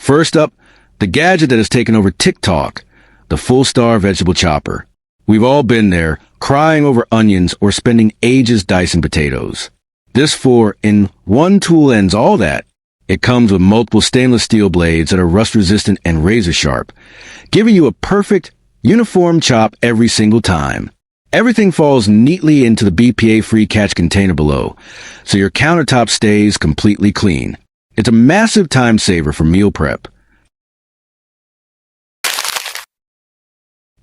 First up, the gadget that has taken over TikTok, the Fullstar vegetable chopper. We've all been there, crying over onions or spending ages dicing potatoes. This 4-in-1 tool ends all that. It comes with multiple stainless steel blades that are rust-resistant and razor-sharp, giving you a perfect, uniform chop every single time. Everything falls neatly into the BPA-free catch container below, so your countertop stays completely clean. It's a massive time saver for meal prep.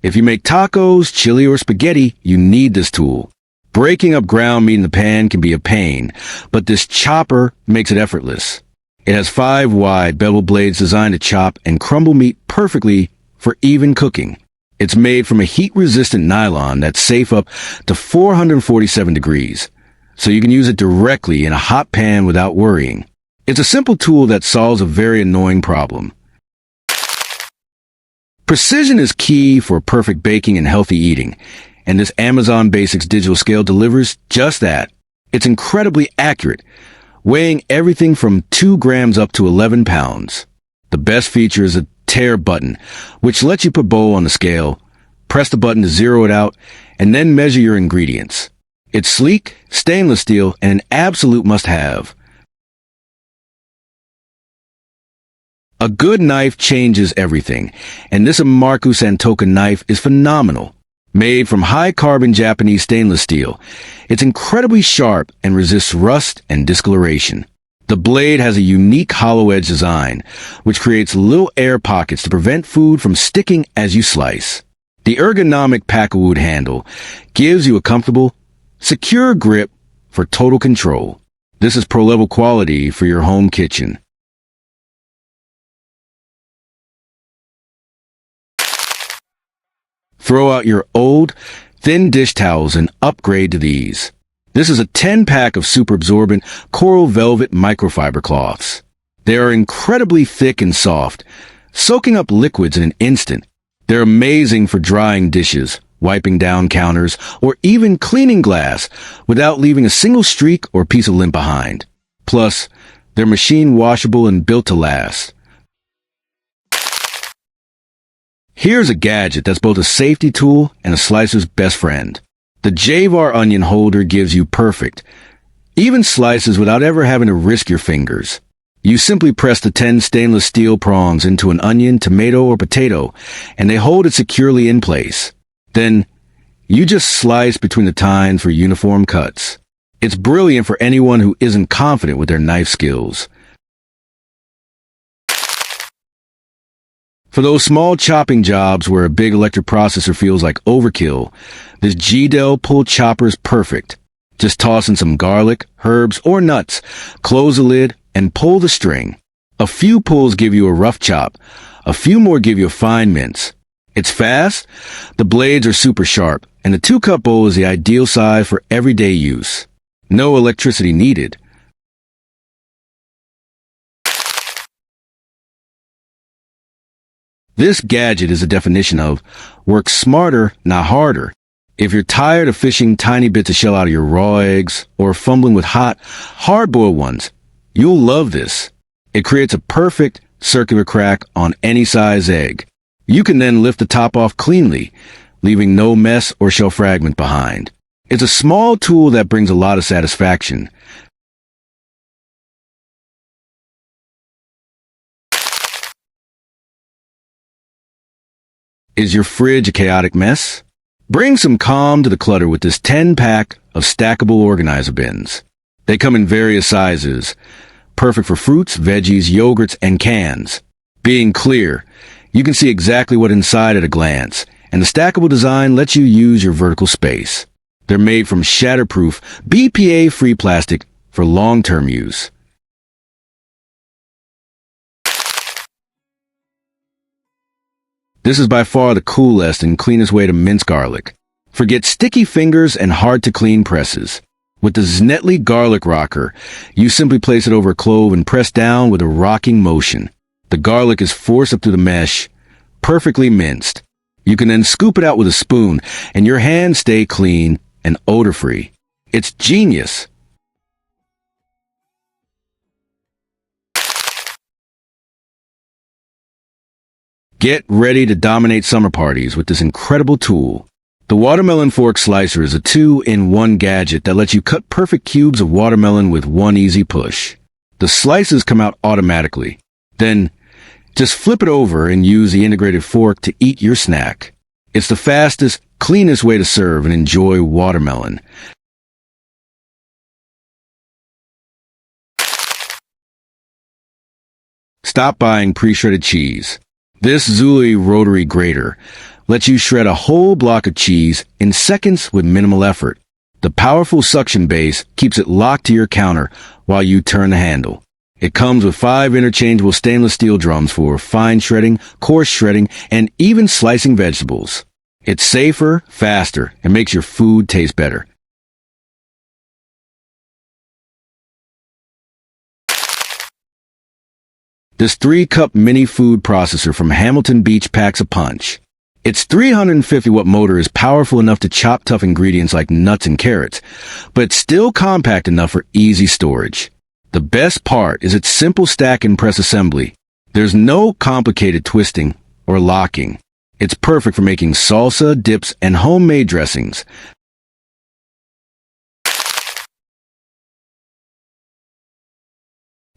If you make tacos, chili, or spaghetti, you need this tool. Breaking up ground meat in the pan can be a pain, but this chopper makes it effortless. It has 5 wide bevel blades designed to chop and crumble meat perfectly for even cooking. It's made from a heat-resistant nylon that's safe up to 447 degrees, so you can use it directly in a hot pan without worrying. It's a simple tool that solves a very annoying problem. Precision is key for perfect baking and healthy eating, and this Amazon Basics digital scale delivers just that. It's incredibly accurate, weighing everything from 2 grams up to 11 pounds. The best feature is a tare button, which lets you put bowl on the scale, press the button to zero it out, and then measure your ingredients. It's sleek, stainless steel, and an absolute must-have. A good knife changes everything, and this Imarku Santoku knife is phenomenal. Made from high-carbon Japanese stainless steel, it's incredibly sharp and resists rust and discoloration. The blade has a unique hollow edge design, which creates little air pockets to prevent food from sticking as you slice. The ergonomic packwood handle gives you a comfortable, secure grip for total control. This is pro-level quality for your home kitchen. Throw out your old, thin dish towels and upgrade to these. This is a 10-pack of super absorbent coral velvet microfiber cloths. They are incredibly thick and soft, soaking up liquids in an instant. They're amazing for drying dishes, wiping down counters, or even cleaning glass without leaving a single streak or piece of lint behind. Plus, they're machine washable and built to last. Here's a gadget that's both a safety tool and a slicer's best friend. The JAYVAR onion holder gives you perfect, even slices without ever having to risk your fingers. You simply press the 10 stainless steel prongs into an onion, tomato, or potato, and they hold it securely in place. Then, you just slice between the tines for uniform cuts. It's brilliant for anyone who isn't confident with their knife skills. For those small chopping jobs where a big electric processor feels like overkill, this Geedel pull chopper is perfect. Just toss in some garlic, herbs, or nuts, close the lid, and pull the string. A few pulls give you a rough chop, a few more give you a fine mince. It's fast, the blades are super sharp, and the 2-cup bowl is the ideal size for everyday use. No electricity needed. This gadget is a definition of work smarter, not harder. If you're tired of fishing tiny bits of shell out of your raw eggs or fumbling with hot, hard-boiled ones, you'll love this. It creates a perfect circular crack on any size egg. You can then lift the top off cleanly, leaving no mess or shell fragment behind. It's a small tool that brings a lot of satisfaction. Is your fridge a chaotic mess? Bring some calm to the clutter with this 10-pack of stackable organizer bins. They come in various sizes, perfect for fruits, veggies, yogurts, and cans. Being clear, you can see exactly what's inside at a glance, and the stackable design lets you use your vertical space. They're made from shatterproof, BPA-free plastic for long-term use. This is by far the coolest and cleanest way to mince garlic. Forget sticky fingers and hard-to-clean presses. With the Znetli garlic rocker, you simply place it over a clove and press down with a rocking motion. The garlic is forced up through the mesh, perfectly minced. You can then scoop it out with a spoon, and your hands stay clean and odor-free. It's genius. Get ready to dominate summer parties with this incredible tool. The Watermelon Fork Slicer is a 2-in-1 gadget that lets you cut perfect cubes of watermelon with one easy push. The slices come out automatically. Then, just flip it over and use the integrated fork to eat your snack. It's the fastest, cleanest way to serve and enjoy watermelon. Stop buying pre-shredded cheese. This Zulay Rotary Grater lets you shred a whole block of cheese in seconds with minimal effort. The powerful suction base keeps it locked to your counter while you turn the handle. It comes with 5 interchangeable stainless steel drums for fine shredding, coarse shredding, and even slicing vegetables. It's safer, faster, and makes your food taste better. This 3-cup mini food processor from Hamilton Beach packs a punch. Its 350-watt motor is powerful enough to chop tough ingredients like nuts and carrots, but it's still compact enough for easy storage. The best part is its simple stack and press assembly. There's no complicated twisting or locking. It's perfect for making salsa, dips, and homemade dressings.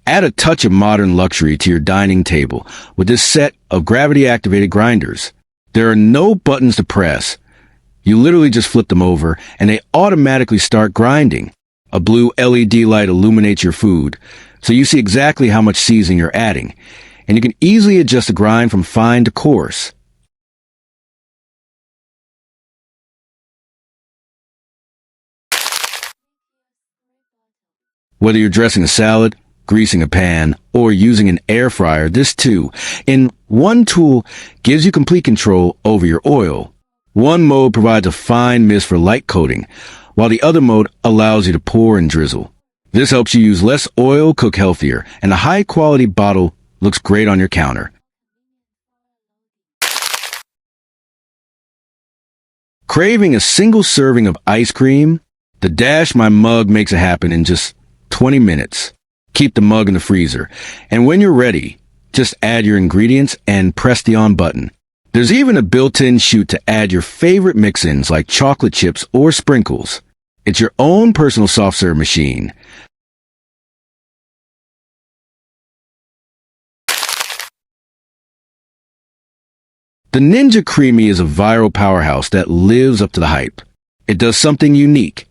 Add a touch of modern luxury to your dining table with this set of gravity-activated grinders. There are no buttons to press. You literally just flip them over, and they automatically start grinding. A blue LED light illuminates your food, so you see exactly how much seasoning you're adding, and you can easily adjust the grind from fine to coarse. Whether you're dressing a salad, greasing a pan, or using an air fryer, this 2-in-1 tool gives you complete control over your oil. One mode provides a fine mist for light coating, while the other mode allows you to pour and drizzle. This helps you use less oil, cook healthier, and a high-quality bottle looks great on your counter. Craving a single serving of ice cream? The Dash My Mug makes it happen in just 20 minutes. Keep the mug in the freezer, and when you're ready, just add your ingredients and press the on button. There's even a built-in chute to add your favorite mix-ins like chocolate chips or sprinkles. It's your own personal soft-serve machine. The Ninja CREAMI is a viral powerhouse that lives up to the hype. It does something unique.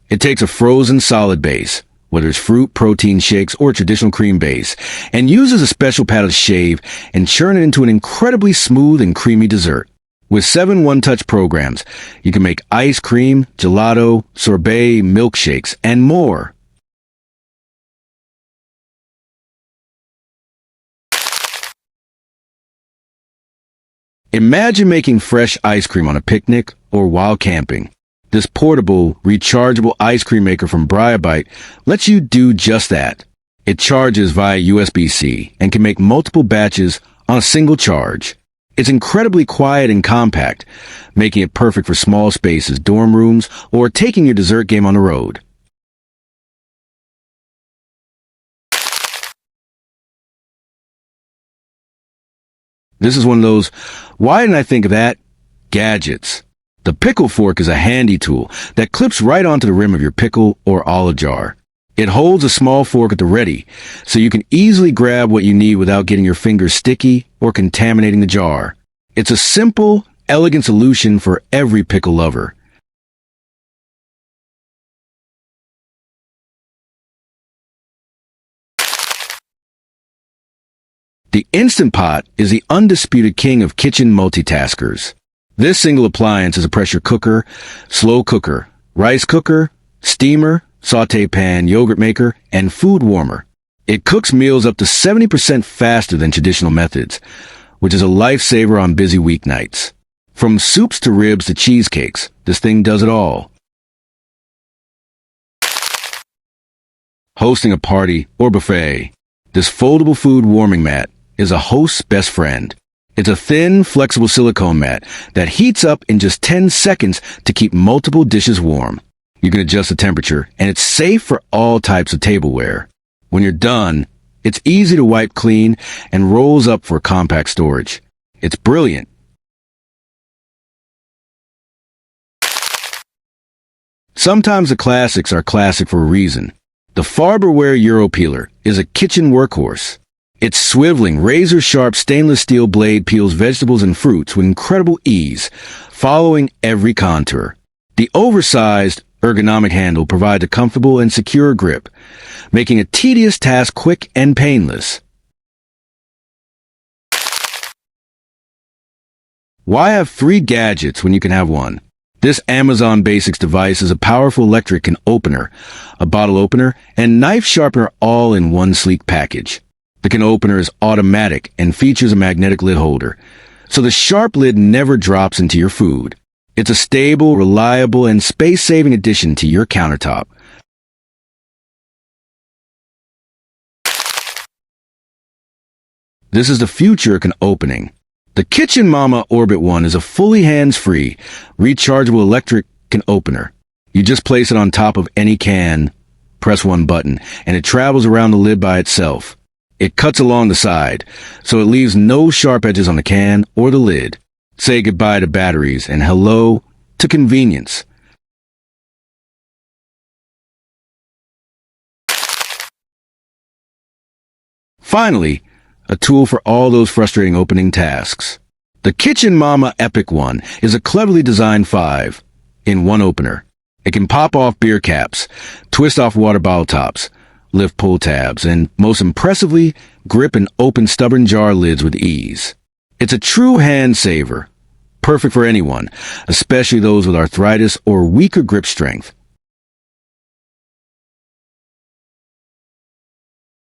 It takes a frozen solid base, whether it's fruit, protein shakes, or traditional cream base, and uses a special paddle to shave and churn it into an incredibly smooth and creamy dessert. With 7 one-touch programs, you can make ice cream, gelato, sorbet, milkshakes, and more. Imagine making fresh ice cream on a picnic or while camping. This portable, rechargeable ice cream maker from BRIOBITE lets you do just that. It charges via USB-C and can make multiple batches on a single charge. It's incredibly quiet and compact, making it perfect for small spaces, dorm rooms, or taking your dessert game on the road. This is one of those, why didn't I think of that? Gadgets. The Pickle Fork is a handy tool that clips right onto the rim of your pickle or olive jar. It holds a small fork at the ready, so you can easily grab what you need without getting your fingers sticky or contaminating the jar. It's a simple, elegant solution for every pickle lover. The Instant Pot is the undisputed king of kitchen multitaskers. This single appliance is a pressure cooker, slow cooker, rice cooker, steamer, sauté pan, yogurt maker, and food warmer. It cooks meals up to 70% faster than traditional methods, which is a lifesaver on busy weeknights. From soups to ribs to cheesecakes, this thing does it all. Hosting a party or buffet, this foldable food warming mat is a host's best friend. It's a thin, flexible silicone mat that heats up in just 10 seconds to keep multiple dishes warm. You can adjust the temperature, and it's safe for all types of tableware. When you're done, it's easy to wipe clean and rolls up for compact storage. It's brilliant. Sometimes the classics are classic for a reason. The Farberware Euro Peeler is a kitchen workhorse. Its swiveling, razor-sharp stainless steel blade peels vegetables and fruits with incredible ease, following every contour. The oversized, ergonomic handle provides a comfortable and secure grip, making a tedious task quick and painless. Why have 3 gadgets when you can have one? This Amazon Basics device is a powerful electric can opener, a bottle opener, and knife sharpener all in one sleek package. The can opener is automatic and features a magnetic lid holder, so the sharp lid never drops into your food. It's a stable, reliable, and space-saving addition to your countertop. This is the future can opening. The Kitchen Mama Orbit 1 is a fully hands-free, rechargeable electric can opener. You just place it on top of any can, press one button, and it travels around the lid by itself. It cuts along the side, so it leaves no sharp edges on the can or the lid. Say goodbye to batteries and hello to convenience. Finally, a tool for all those frustrating opening tasks. The Kitchen Mama Epic One is a cleverly designed 5-in-1 opener. It can pop off beer caps, twist off water bottle tops, lift pull tabs, and most impressively, grip and open stubborn jar lids with ease. It's a true hand saver, perfect for anyone, especially those with arthritis or weaker grip strength.